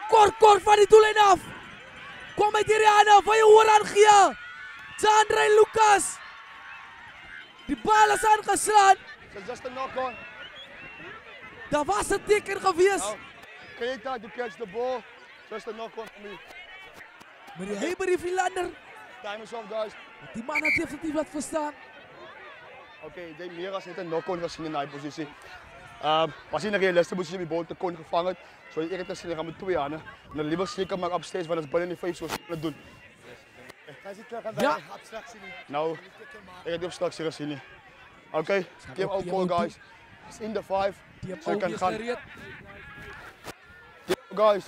Kort van die doellijn af. Kom met Iriana, van je hoor aangee. Chandra en Lucas. Die bal is aangeslaan. It's just a knock on. Dat was een teken geweest. Now, Keita to catch the ball. Just a knock on for me. Meneer Heber, Villander. Time is off, guys. Die man had definitief wat verstaan. Oké, ik denk meer als net een knock-on gezien in die positie. Was in een realistische positie die bal te kon gevangen. Zo je eerder zien gaan met 2 aan. En dan liever zeker maar upstairs, want als binnen die 5 zoals we doen. Ja. Nou, ik heb die obstructie gezien. Oké, game out call, guys. It's in the 5. Die heb So je ook kan weer gaan. gereed. Guys.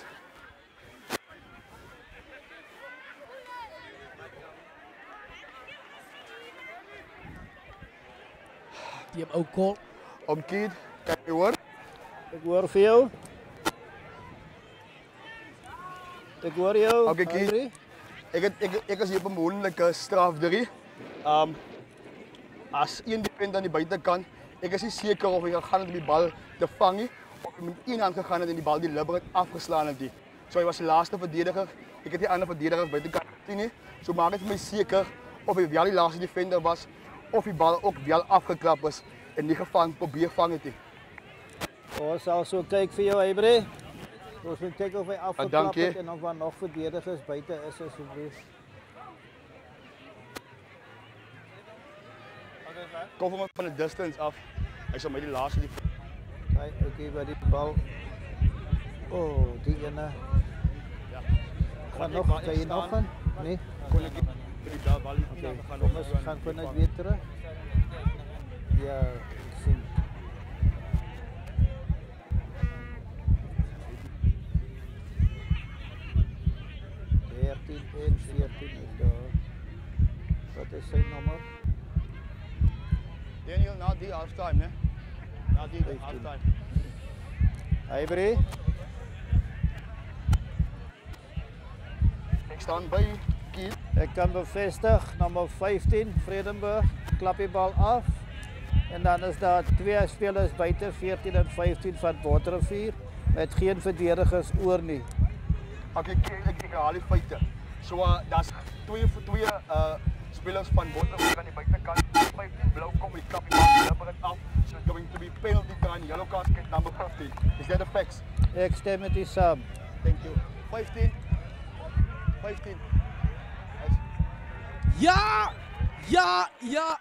Die heb ook call. Omkeer, kijk je hoor. Ik hoor vir jou. Ek hoor jou. Oké, Keith. Ik is hier op een mogelijke straf 3. Als één defender aan die buitenkant, ik is niet zeker of ik gaan om die bal te vangen. Of ik met één hand gegaan en die bal die liberal afgeslaan heeft. Zo, hij was de laatste verdediger. Ik heb die andere verdediger buitenkant gezien. Zo maak het me zeker of hij wel die laatste defender was. Of die bal ook wel afgeklapt was. En niet gevangen, probeer vangen te. Ons sal so kyk vir jou, Ibre. Ons moet kyk of hy afgeklap dankie. het en of daar nog verdedigers buite is asseblief. Kom hem van de distance af. Hij zal met die laatste defender. Kyk, okay, by die bal. Oh, die ene. Ja. Gaan nog, kan jy nog gaan? Nee? Kon ik die bal niet Okay, gaan. kom ons gaan vanuit weer terug. Ja, ek sien. En 14 is daar. Wat is zijn nummer? Daniel, na die halftime, né? Na die 15. halftime. Ivory. Ik sta bij Keith. Ik kan bevestigen, nummer 15, Vredenburg, klap die bal af. En dan is daar 2 spelers buiten, 14 en 15 van Botterrivier, met geen verdedigers oor nie. Oké, ik herhaal die feiten. So, dat is twee spelers van Botterrivier aan die buitenkant. 15 blauw komt, die klap die bal liberal af. So it's going to be penalty time, yellow card, kick number 15. Is that the facts? Ik stem met die saam. Thank you. 15. 15. Ja! Ja! Ja!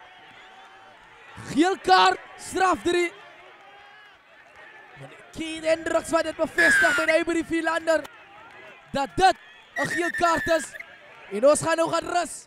Geel kaart, straf 3. Keith Hendricks wat dit bevestigt met Ivory Villander. Dat dit een geel kaart is. En ons gaan nou gaan rus.